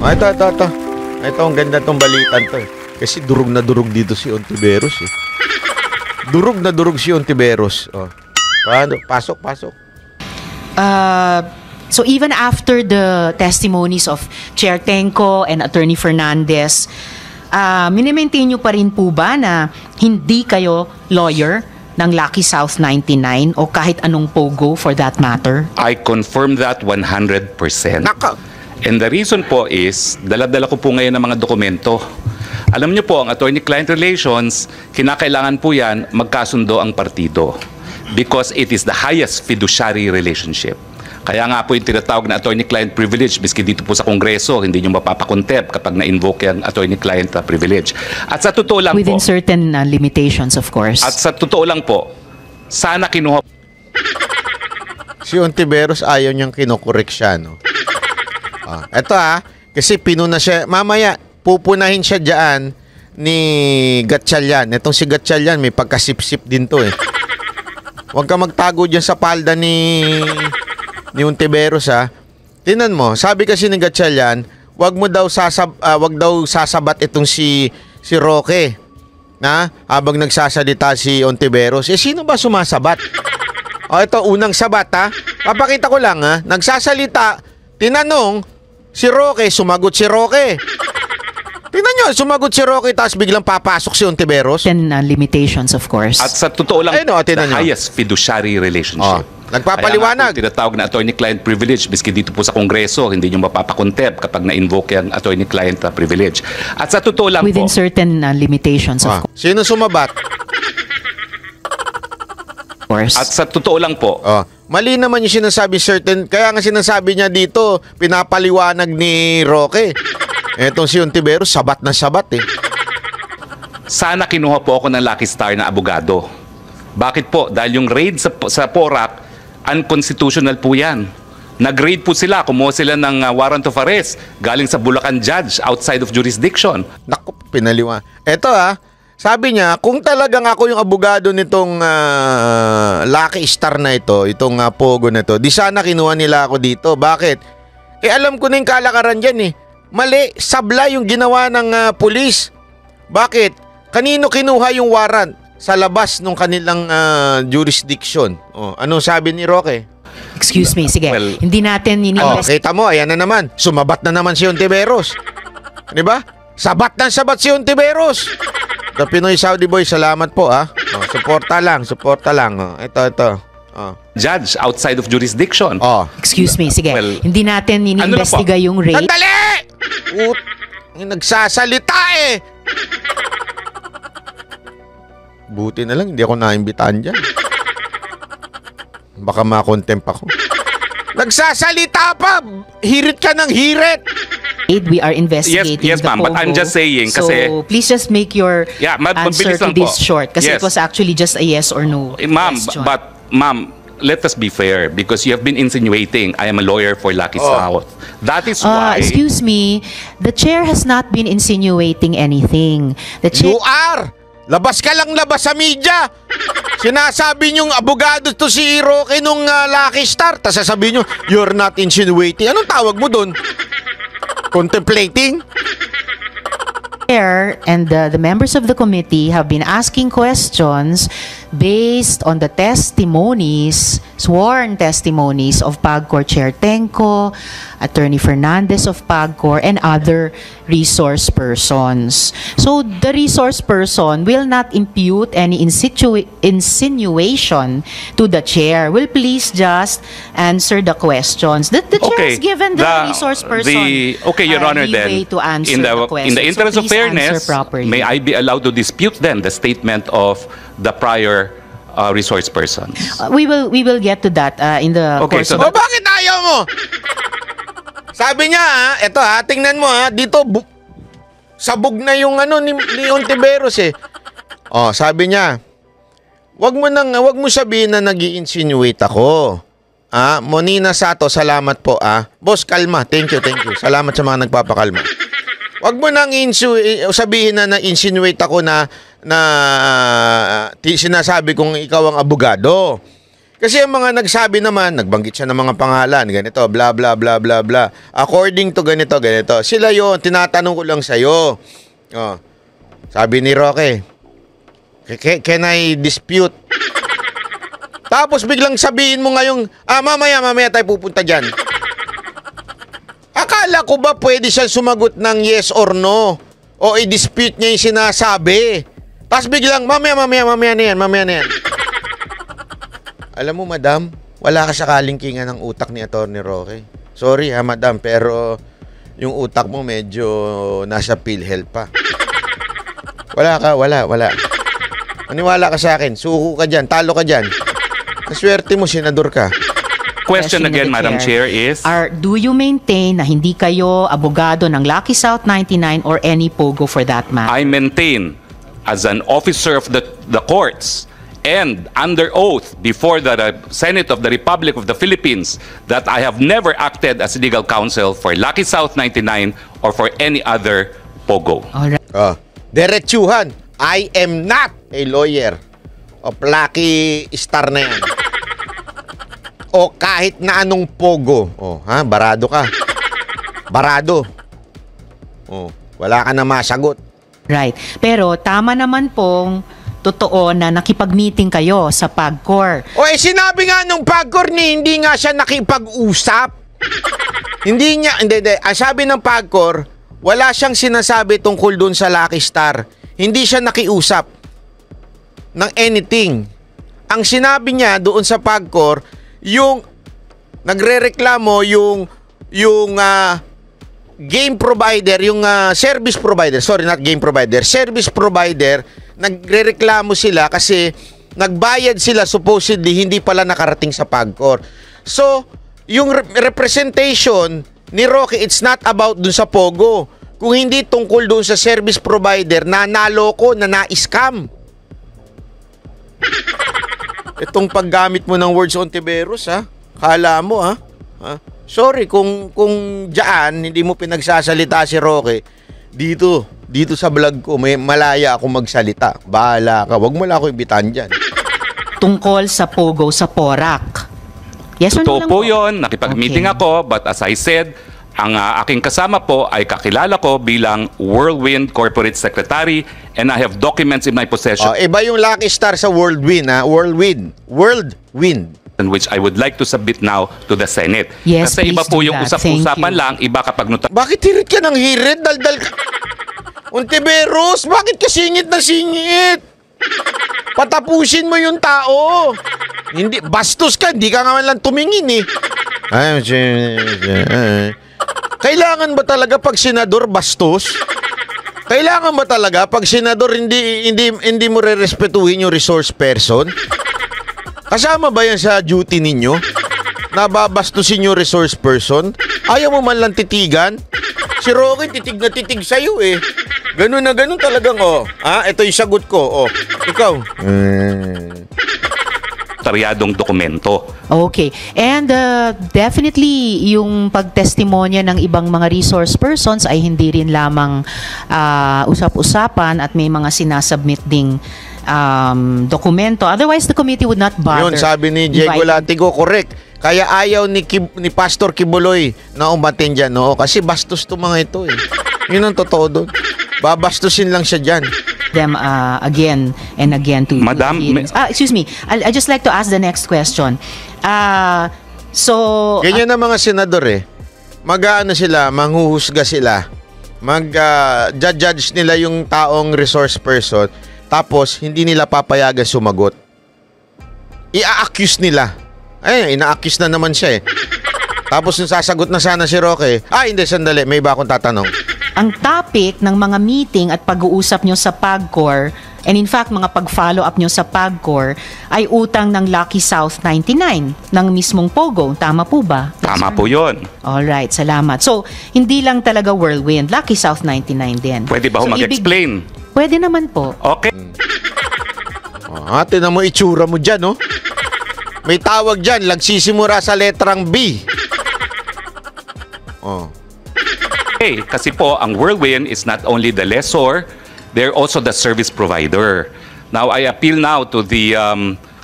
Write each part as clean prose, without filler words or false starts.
Ito. Ito, ang ganda tong balitan to. Kasi durog na durog dito si Ontiveros eh. Durog na durog si Ontiveros. Oh. Paano? Pasok. So even after the testimonies of Chair Tenco and Attorney Fernandez, minimaintain nyo pa rin po ba na hindi kayo lawyer ng Lucky South 99 o kahit anong pogo for that matter? I confirm that 100%. Naka! And the reason po is, dala-dala ko po ngayon ng mga dokumento. Alam niyo po, ang attorney-client relations, kinakailangan po yan magkasundo ang partido. Because it is the highest fiduciary relationship. Kaya nga po yung tinatawag na attorney-client privilege, miski dito po sa Kongreso, hindi nyo mapapakontep kapag na-invoke yung attorney-client privilege. At sa totoo lang Within po, certain limitations, of course. at sa totoo lang po, sana kinuha Si Ontiveros ayaw niyang kinokorek siya, no? Eto kasi pinuna siya. Mamaya, pupunahin siya dyan ni Gatchalian. Etong si Gatchalian, may pagkasip-sip din to eh. Huwag ka magtago dyan sa palda ni Ontiveros Tinan mo, sabi kasi ni Gatchalian, wag daw sasabat itong si Roque. Habang nagsasalita si Ontiveros. Sino ba sumasabat? Ito, unang sabat Papakita ko lang Nagsasalita, tinanong, si Roque, sumagot si Roque. Tingnan nyo, sumagot si Roque, tapos biglang papasok si Ontiveros. Certain limitations, of course. At sa totoo lang, the tingnan nyo. highest fiduciary relationship. Nagpapaliwanag. Kaya nga po tinatawag na attorney-client privilege, miski dito po sa Kongreso, hindi nyo mapapakontep kapag na-invoke yung attorney-client privilege. At sa totoo lang Within po, certain limitations, of Sino sumabat? course. at sa totoo lang po, Mali naman yung sinasabi certain. Kaya nga sinasabi niya dito, pinapaliwanag ni Roque. Etong si Ontiveros, sabat na sabat eh. sana kinuha po ako ng Lucky Star na abogado. Bakit po? Dahil yung raid sa PORAC, unconstitutional po yan. Nag-raid po sila, kumuha sila ng warrant of arrest galing sa Bulacan judge outside of jurisdiction. Naku, pinaliwa. Eto sabi niya, kung talagang ako yung abogado nitong Lucky Star na ito, itong pogo na ito, di sana kinuha nila ako dito. Bakit? Alam ko na yung kalakaran dyan eh. Mali, sabla yung ginawa ng pulis. Bakit? Kanino kinuha yung warrant? Sa labas ng kanilang jurisdiction. Anong sabi ni Roque? Excuse me, sige. Well, hindi natin Kita mo, ayan na naman. Sumabat na naman si Ontiveros. Di ba? Sabat si Ontiveros. The Pinoy Saudi Boy, salamat po suporta lang. Ito. Judge outside of jurisdiction. Excuse me, sige. Well, hindi natin iniimbestiga yung rape. Sandali! Nagsasalita eh! Buti na lang, hindi ako naimbitaan dyan. Baka makontempt ako. Nagsasalita pa! Hirit ka ng hirit! We are investigating Yes, the ma'am, but I'm Pogo. just saying kasi... So, please just make your answer mabilis to lang this po. short. Kasi Yes. it was actually just a yes or no question. Ma'am, let us be fair because you have been insinuating I am a lawyer for Lucky South. That is why... Excuse me, the chair has not been insinuating anything. The chair... You are! Labas ka lang labas sa media! Sinasabi niyong abogado to si Roque nung Lucky Star. Tapos sasabihin niyo, you're not insinuating. Anong tawag mo dun? Contemplating? And the members of the committee have been asking questions based on the testimonies, sworn testimonies of PAGCOR Chair Tenco, Attorney Fernandez of PAGCOR, and other resource persons. So the resource person will not impute any insinuation to the chair. Will please just answer the questions. The chair has given the resource person Your Honor, leeway then, to answer in the questions. the interest So of please answer fairness, properly. may I be allowed to dispute then the statement of the prior resource persons? We will get to that in the course so of Bakit ayaw mo? Sabi niya eto tingnan mo dito sabog na yung ni Ontiveros eh. Sabi niya, wag mo sabihin na nag-i-insinuate ako. Monina Sato, salamat po Boss, kalma. Thank you. Salamat sa mga nagpapakalma. Wag mo nang sabihin na na-insinuate ako na sinasabi kong ikaw ang abogado. Kasi ang mga nagsabi naman, nagbanggit siya ng mga pangalan, ganito, bla bla bla bla bla. According to ganito, ganito. Sila yon, tinatanong ko lang sa'yo. Oh. Sabi ni Roque, can I dispute? Tapos biglang sabihin mo ngayong, mamaya tayo pupunta dyan. Akala ko ba pwede siyang sumagot ng yes or no? O i-dispute niya yung sinasabi? Tapos biglang, mamaya na yan. Alam mo, madam, wala ka sa kalingkingan ng utak ni Atty. Roque. Sorry ha, madam, pero yung utak mo medyo nasa PhilHealth pa. Wala. Maniwala ka sa akin, suko ka dyan, talo ka dyan. Naswerte mo, senador ka. Question again, Madam Chair, is... Do you maintain na hindi kayo abogado ng Lucky South 99 or any POGO for that matter? I maintain, as an officer of the courts, and under oath before the Senate of the Republic of the Philippines, that I have never acted as legal counsel for Lucky South 99 or for any other POGO. Alright. Diretsuhan, I am not a lawyer of Lucky Star na yan. O kahit na anong POGO. Barado ka. Barado. Wala ka na masagot. Right. Pero tama naman pong totoo na nakipag-meeting kayo sa PAGCOR. Sinabi nga nung PAGCOR ni hindi nga siya nakipag-usap. Hindi. Ang sabi ng PAGCOR, wala siyang sinasabi tungkol dun sa Lucky Star. Hindi siya nakiusap ng anything. Ang sinabi niya doon sa PAGCOR, yung nagrereklamo yung game provider, yung service provider, service provider, nagrereklamo sila kasi nagbayad sila supposedly, hindi pala nakarating sa PAGCOR. So, yung representation ni Roque, it's not about dun sa POGO. Kung hindi tungkol dun sa service provider na naloko, na na-scam. Itong paggamit mo ng words Ontiveros, kala mo, Sorry kung diyan hindi mo pinagsasalita si Roque. Dito sa vlog ko, may malaya ako magsalita. Bahala ka. Wag mo lang ako ibitan dyan. Tungkol sa POGO sa PORAC. Yes or no Totoo lang po yun. Nakipag-meeting Okay. ako. But as I said, ang aking kasama po ay kakilala ko bilang Whirlwind Corporate Secretary, and I have documents in my possession Iba yung Lucky Star sa Whirlwind, Whirlwind. in which I would like to submit now to the Senate. Yes, Kasi iba please po do yung that. usap-usapan Thank you. lang, iba kapag Bakit hirit ka ng hirit? Daldal ka. Ontiveros, bakit ka singit na singit? Patapusin mo yung tao. Hindi, bastos ka, hindi ka nga lang tumingin Kailangan ba talaga pag senador bastos? Kailangan ba talaga pag senador hindi mo rerespetuhin yung resource person? Kasama ba yan sa duty ninyo? Nababastusin yung resource person? Ayaw mo man lang titigan? Si Roque titig na titig sa'yo Ganun na ganun talagang ito yung sagot ko. Ikaw. taryadong dokumento. Okay. And definitely, yung pagtestimonya ng ibang mga resource persons ay hindi rin lamang usap-usapan at may mga sinasubmit ding dokumento. Otherwise, the committee would not bother. Yun, sabi ni Diego inviting- Latigo, correct. Kaya ayaw ni Pastor Kibuloy na umatin dyan, kasi bastos to mga ito Yun ang totoo doon. Babastusin lang siya dyan. them again and again to Madam, excuse me. I just like to ask the next question. So Ganyan ang mga senador Mag-aano sila, manghuhusga sila. Mag-judge nila yung taong resource person, tapos hindi nila papayagan sumagot. I-accuse nila. Ina-accuse na naman siya Tapos yung sasagot na sana si Roque, hindi, sandali, may iba akong tatanong. ang topic ng mga meeting at pag-uusap nyo sa PAGCOR, and in fact, mga pag-follow up nyo sa PAGCOR, ay utang ng Lucky South 99 ng mismong POGO. Tama po ba? Tama po yun. Alright, salamat. So, hindi lang talaga Whirlwind, Lucky South 99 din. Pwede ba ho mag-explain? Pwede naman po. Okay. Tinan mo itsura mo dyan, May tawag dyan, nagsisimula sa letrang B. Kasi po, ang Whirlwind is not only the lessor, they're also the service provider. Now, I appeal now to the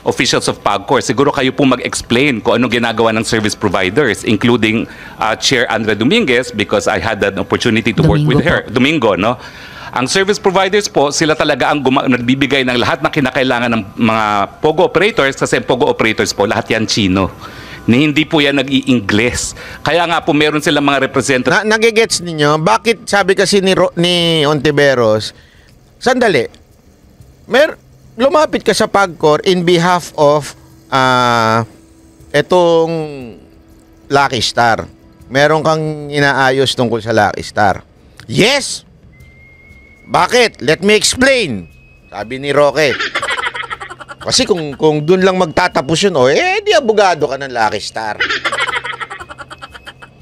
officials of PAGCOR, siguro kayo po mag-explain kung anong ginagawa ng service providers, including Chair Andrea Dominguez, because I had an opportunity to work with her. Domingo, no? Ang service providers po, sila talaga ang nagbibigay ng lahat na kinakailangan ng mga POGO operators, kasi POGO operators po, lahat yan Chino. Hindi po yan nag-i-Ingles. Kaya nga po meron silang mga representative. Nagigets ninyo? Bakit sabi kasi ni Ontiveros, sandali, lumapit ka sa PAGCOR in behalf of etong Lucky Star. Meron kang inaayos tungkol sa Lucky Star. Yes! Bakit? Let me explain. Sabi ni Roque. Kasi kung dun lang magtatapos yun, di abogado ka ng Lucky Star.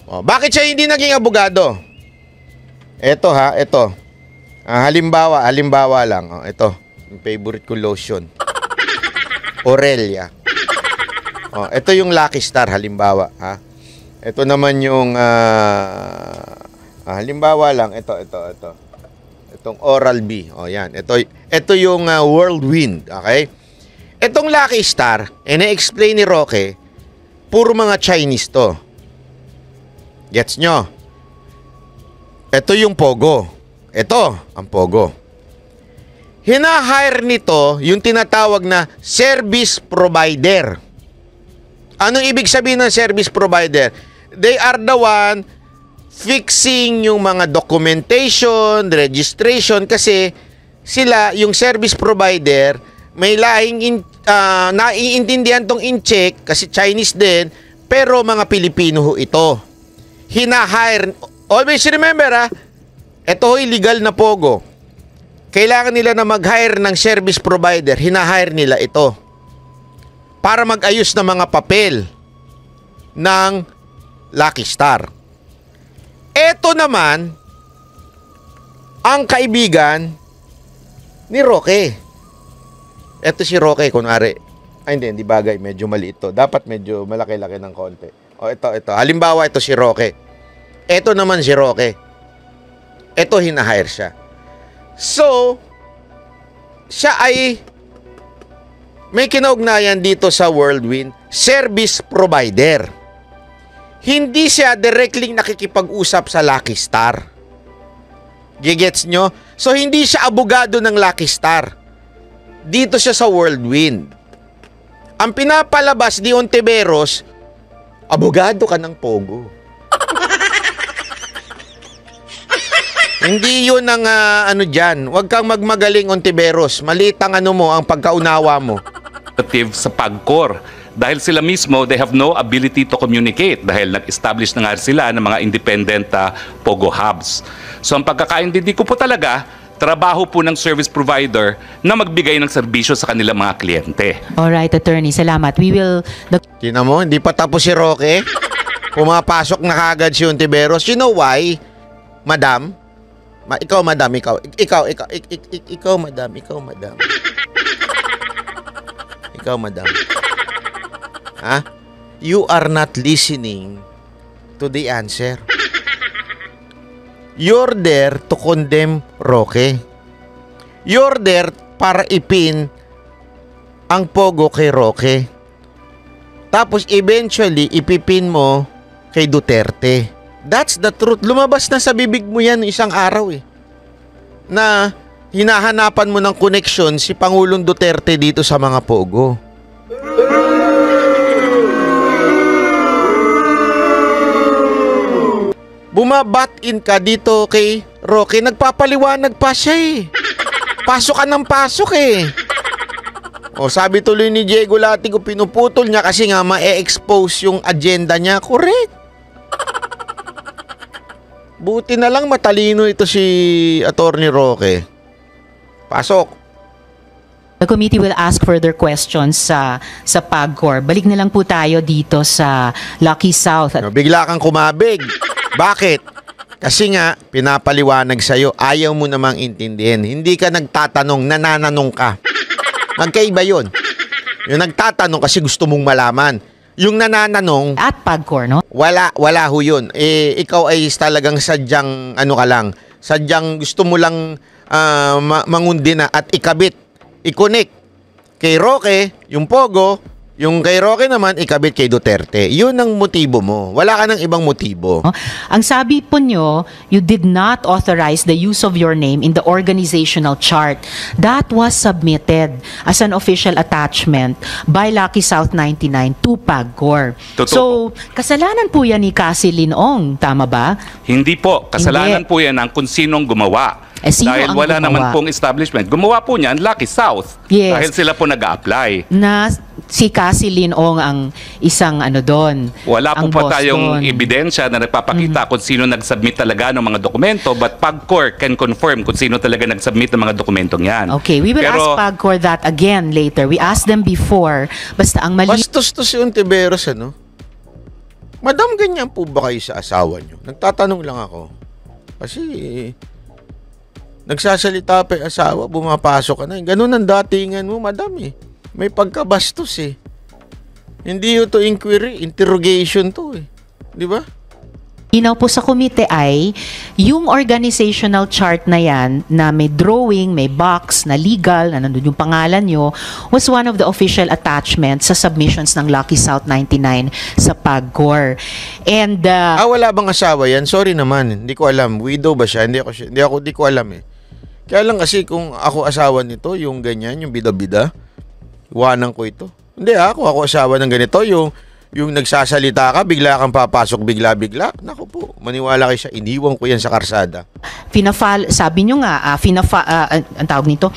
Bakit siya hindi naging abogado? Ito. Halimbawa lang. Ito, yung favorite ko lotion. Aurelia. Ito yung Lucky Star, halimbawa. Ito naman yung, halimbawa lang, ito. Itong Oral-B. Yan. Ito yung Whirlwind. Okay? Itong Lucky Star, na-explain ni Roque, puro mga Chinese to. Gets nyo? Ito yung Pogo. Ito, ang Pogo. Hina-hire nito yung tinatawag na service provider. Anong ibig sabihin ng service provider? They are the one fixing yung mga documentation, registration, kasi sila, yung service provider, may lahing naiintindihan tong in-check, kasi Chinese din, pero mga Pilipino ho ito. Hina-hire, always remember ito ho'y legal na Pogo. Kailangan nila na mag-hire ng service provider, hina-hire nila ito para mag-ayos ng mga papel ng Lucky Star. Ito naman ang kaibigan ni Roque. Ito si Roque, kunwari. Hindi bagay, medyo maliit to. Dapat medyo malaki-laki ng konti. Ito. Halimbawa, ito si Roque. Ito naman si Roque. Ito, hinahire siya. So, siya ay may kinaugnayan dito sa Whirlwind, service provider. Hindi siya directly nakikipag-usap sa Lucky Star. Gigets nyo? So, hindi siya abogado ng Lucky Star. Dito siya sa Whirlwind. Ang pinapalabas ni Ontiveros, abogado ka ng Pogo. Hindi yun ang dyan. Huwag kang magmagaling, Ontiveros. Maliit ang ang pagkaunawa mo. Sa PAGCOR. Dahil sila mismo, they have no ability to communicate dahil nag-establish na nga sila ng mga independent POGO hubs. So ang pagkakaintindi ko po talaga, trabaho po ng service provider na magbigay ng serbisyo sa kanilang mga kliyente. Alright, attorney. Salamat. We will... Tingnan mo, hindi pa tapos si Roque. Pumapasok na kagad si Ontiveros. You know why, madam? Ikaw, madam. Ikaw, madam. Ikaw, madam. You are not listening to the answer. You're there to condemn Roque. You're there para ipin ang Pogo kay Roque. Tapos eventually ipipin mo kay Duterte. That's the truth. Lumabas na sa bibig mo yan isang araw na hinahanapan mo ng connection si Pangulong Duterte dito sa mga Pogo. Bumabat-in ka dito kay Roque, nagpapaliwanag pa siya Pasok ka ng pasok sabi tuloy ni Diego Latigo, pinuputol niya kasi nga ma-expose yung agenda niya. Correct. Buti na lang matalino ito si Attorney Roque. Pasok. The committee will ask further questions sa PAGCOR. Balik na lang po tayo dito sa Lucky South. Bigla kang kumabig. Bakit? Kasi nga, pinapaliwanag sa'yo, ayaw mo namang intindihin. Hindi ka nagtatanong, nanananong ka. Magkaiba yun. Yung nagtatanong kasi gusto mong malaman. Yung nanananong... At PAGCOR, no? Wala ho yun. Ikaw ay talagang sadyang, sadyang gusto mo lang mangundi na at ikabit, i-connect kay Roque, yung Pogo, yung kay Roque naman, ikabit kay Duterte. Yun ang motibo mo. Wala ka ng ibang motibo. Ang sabi po nyo, you did not authorize the use of your name in the organizational chart. That was submitted as an official attachment by Lucky South 99 to PAGCOR. Totoo. So, kasalanan po yan ni Cassie Linong, tama ba? Hindi po. Kasalanan Hindi. po yan ng kung sinong gumawa. Sino Dahil ang wala gumawa? naman pong establishment. Gumawa po niyan, Lucky South. Yes. Dahil sila po nag-a-apply. Na si Cassie Linong ang isang doon. Wala po ang pa boss tayong doon. ebidensya na nagpapakita kung sino nag-submit talaga ng mga dokumento, but PAGCOR can confirm kung sino talaga nag-submit ng mga dokumentong yan. Okay, we will ask PAGCOR that again later. We asked them before. Basta ang mali... Bastos to si Ontiveros, ano? Madam, ganyan po ba kayo sa asawa nyo? Nagtatanong lang ako. Kasi, nagsasalita pa yung asawa, bumapasok ka na. Ganun ang datingan mo, madam eh. May pagkabastos eh. Hindi yun to inquiry, interrogation to eh. Di ba? Inaw po sa komite ay yung organizational chart na yan na may drawing, may box na legal, na nandun yung pangalan nyo, was one of the official attachments sa submissions ng Lucky South 99 sa PAGCOR. And Wala bang asawa yan? Sorry naman, hindi ko alam. Widow ba siya? Hindi ko alam eh. Kaya lang kasi kung ako asawa nito, yung ganyan, yung bida-bida, iwanan ko ito. Hindi kung ako asawa ng ganito, yung nagsasalita ka, bigla kang papasok, bigla-bigla. Naku po, maniwala kayo siya, iniwan ko yan sa karsada. sabi nyo nga, ang tawag nito,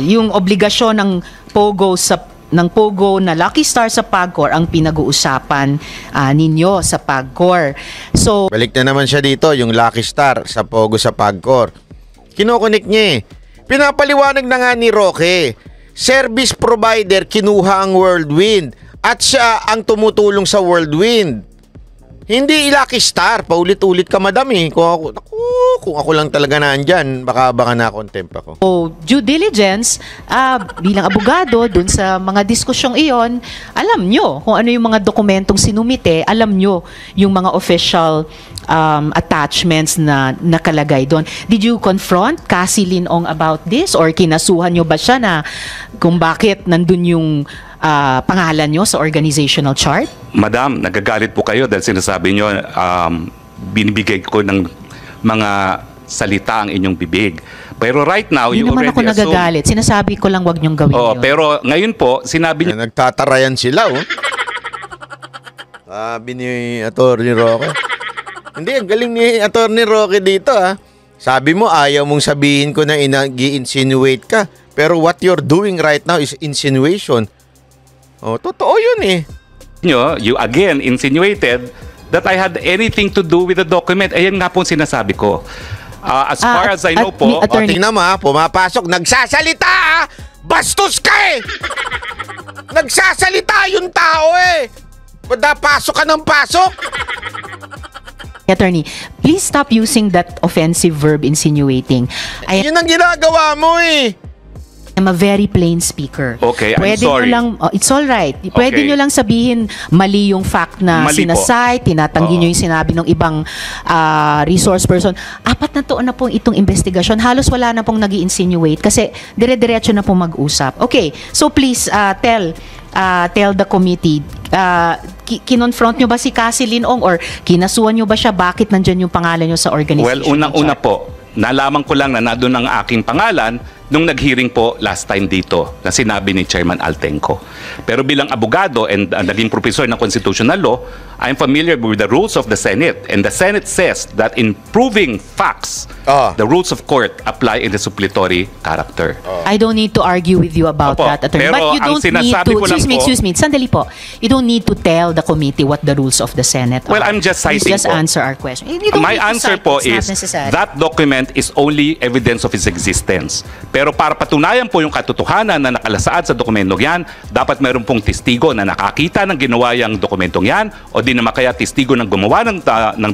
yung obligasyon ng Pogo na Lucky Star sa PAGCOR ang pinag-uusapan ninyo sa PAGCOR. So, Balik na naman siya dito, yung Lucky Star sa Pogo sa PAGCOR. Kinokonek niya eh. Pinapaliwanag na nga ni Roque, service provider kinuha ang Whirlwind at siya ang tumutulong sa Whirlwind. Hindi Lucky Star, paulit-ulit ka madam eh. Kung ako lang talaga nandyan, baka na-contempt ako. due diligence, bilang abogado, dun sa mga diskusyong iyon, alam nyo kung ano yung mga dokumentong sinumite, alam nyo yung mga official attachments na nakalagay doon. Did you confront Cassie Linong about this? Or kinasuhan nyo ba siya na kung bakit nandun yung pangalan nyo sa organizational chart? Madam, nagagalit po kayo dahil sinasabi nyo, binibigay ko ng mga salita ang inyong bibig. Pero right now, Hindi you naman already ako nagagalit. Sinasabi ko lang wag nyong gawin yun. Pero ngayon po, sinabi nyo, Nagtatarayan sila oh. Sabi ni Atty. Roque. Hindi, ang galing ni Atty. Roque dito Sabi mo, ayaw mong sabihin ko na gi-insinuate ka. Pero what you're doing right now is insinuation. Totoo yun eh. you again insinuated that I had anything to do with the document. Ayan nga po ang sinasabi ko. As far as I know po, Attorney- Tingnan mo pumapasok, nagsasalita bastos ka eh! Nagsasalita yung tao eh! Pasok ka ng pasok! Attorney, please stop using that offensive verb insinuating. I Yun ang ginagawa mo eh! am a very plain speaker. Okay, I'm Pwede sorry. nyo lang, it's all right. Pwede Okay. nyo lang sabihin mali yung fact na Mali po. sinasite, tinatanggi Oo. nyo yung sinabi ng ibang resource person. 4 na taon na pong itong investigasyon. Halos wala na pong nag-i-insinuate kasi dire-diretso na pong mag-usap. Okay, so please tell the committee, kinonfront nyo ba si Cassie Linong or kinasuhan nyo ba siya? Bakit nandyan yung pangalan nyo sa organization? well, unang-una po, nalaman ko lang na nandun ang aking pangalan nung nag-hearing po last time dito na sinabi ni Chairman Altenco. Pero bilang abogado and naging professor ng constitutional law, I'm familiar with the rules of the Senate. And the Senate says that in proving facts, the rules of court apply in the suppletory character. I don't need to argue with you about Opo, that, attorney. pero But you ang don't need sinasabi to, ko lang po- excuse me, sandali po. You don't need to tell the committee what the rules of the Senate Well, are. I'm just Please citing just po. answer our question. You don't My need to answer cite. po It's not is necessary. that document is only evidence of its existence. Pero para patunayan po yung katotohanan na nakalasaad sa dokumentong yan, dapat meron pong testigo na nakakita ng ginawa yung dokumentong yan o di naman kaya testigo ng gumawa ng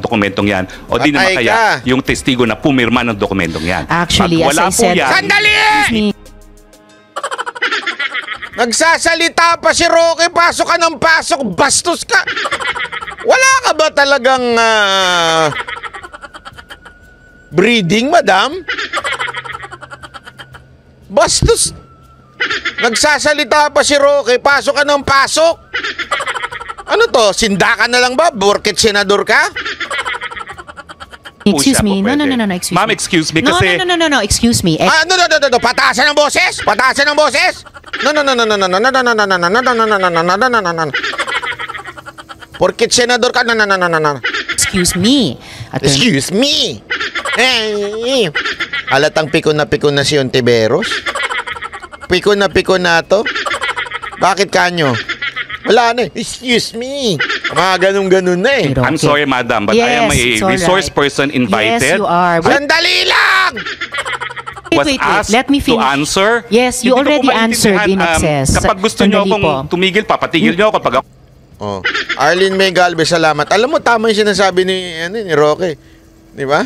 dokumentong yan o di naman Patay kaya ka. yung testigo na pumirma ng dokumentong yan. Actually, Pag as wala I po said, yan, Sandali! excuse me, Nagsasalita pa si Roque, pasok ka ng pasok, bastos ka! Wala ka ba talagang breeding, madam? Bastos! Nagsasalita pa si Roque, pasok ka ng pasok! Ano to? Sindakan na lang ba? Borket senador ka? Excuse siya me. po No, pwede. excuse Ma'am, me. excuse me No, kasi... no, excuse me. No. Pataasan ng boses! Pataasan ng boses! No. Porket senador ka, no. Excuse me. Attorney. Excuse me! Halatang pikon na si Ontiveros. Pikon na to. Bakit kanyo? Wala na eh. Excuse me. Mga ganun na eh. Pero- I'm Okay. sorry, madam, but I am Yes, a it's all resource right. person invited. Yes, you are. Sandali lang! Was Wait. asked Let me to finish. answer. Yes, you Hindi ko already po maintindihan. answered in excess. Kapag gusto nyo Sandali akong po. tumigil, papatigil nyo ako. Pag Oh. Arlene May Galvez, salamat. Alam mo, tama yung sinasabi ni Roque. Di ba?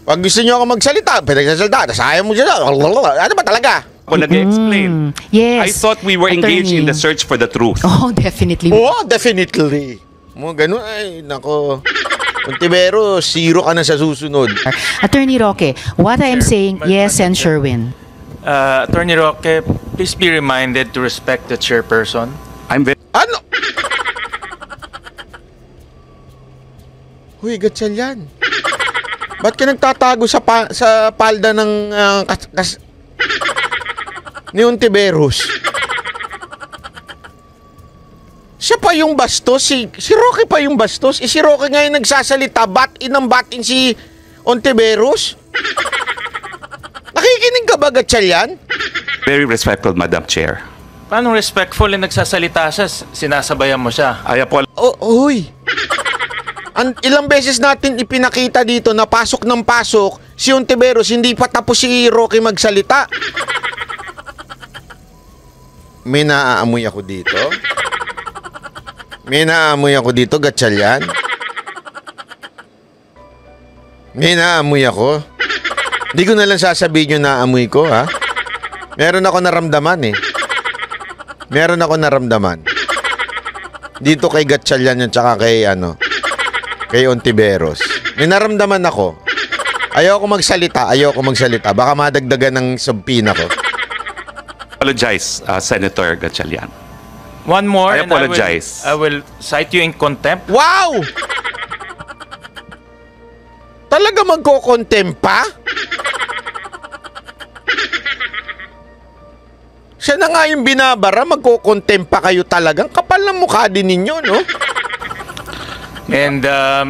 Pag gusto nyo ako magsalita, pinagsasalita, ayaw mo siya. Ano ba talaga? ako nag-explain. Yes. I thought we were engaged in the search for the truth. Oh, definitely. Oh, definitely. Mo ganun ay nako. Ontiveros, zero ka na sa susunod. Attorney Roque, what I am saying, yes, and Sherwin. Attorney Roque, please be reminded to respect the chairperson. I'm very Ano? Huy, gatsan yan. Ba't ka nagtatago sa palda ng ni Ontiveros? Siya pa yung bastos, si Roque pa yung bastos. Si Roque ngayon nagsasalita, batin si Ontiveros. Nakikinig ka ba, gatsan yan? very respectful, Madam Chair. Paano respectful na nagsasalita siya, sinasabayan mo siya? I apologize. Uy! Ilang beses natin ipinakita dito na pasok ng pasok si Ontiveros, hindi pa tapos si Roque magsalita. May naaamoy ako dito. May naaamoy ako dito, gatsalyan. May naaamoy ako. Hindi ko na lang sasabihin yung naaamoy ko, ha? Meron ako naramdaman, eh. Meron ako naramdaman. Dito kay Gatchalian yun, tsaka kay Ontiveros. May naramdaman ako. Ayoko magsalita. Baka madagdagan ng sampina ko. Apologize, Senator Gatchalian. One more, I and apologize. I will cite you in contempt. Wow! Talaga magko-contempt pa? Siya na nga yung binabara, magko-contempt pa kayo talagang. Kapal ng mukha din ninyo, no? And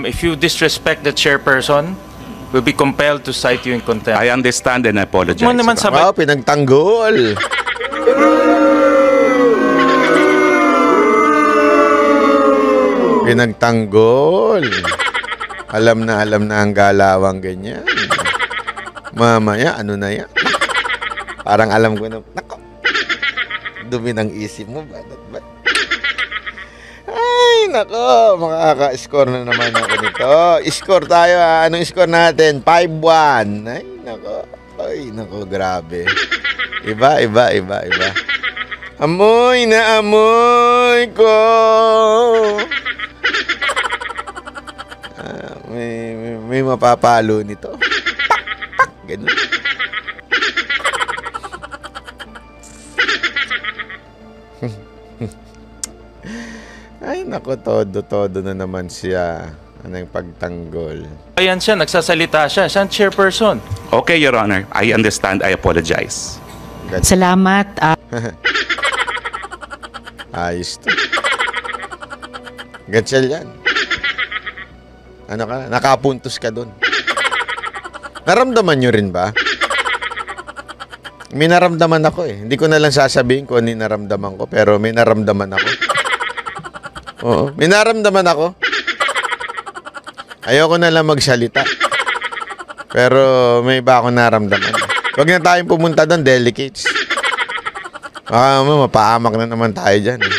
if you disrespect the chairperson, we'll be compelled to cite you in contempt. I understand and I apologize. Mo naman sabay. Wow, pinagtanggol. Pinagtanggol. Alam na ang galawang ganyan. Mamaya, ano na yan? Parang alam ko na, nako, dumi ng isip mo, ba? Ay, nako, makaka-score na naman ako nito. Score tayo, ha? Anong score natin? 5-1. Ay, nako, grabe. Iba. Amoy na amoy ko. May mapapalo nito. Pak! Ganun. Ay, nako, todo na naman siya. Ano yung pagtanggol? Ayan siya, nagsasalita siya. Siya ang chairperson. Okay, Your Honor. I understand. I apologize. Salamat. Ayos to. Gatsel yan. Ano ka? Nakapuntos ka dun. Naramdaman nyo rin ba? May naramdaman ako eh. Hindi ko na lang sasabihin kung ano yung naramdaman ko, pero may naramdaman ako. Oo, may naramdaman ako. Ayoko na lang magsalita. Pero may iba akong naramdaman. Huwag na tayong pumunta doon, delicates. Baka mapaamak na naman tayo dyan eh.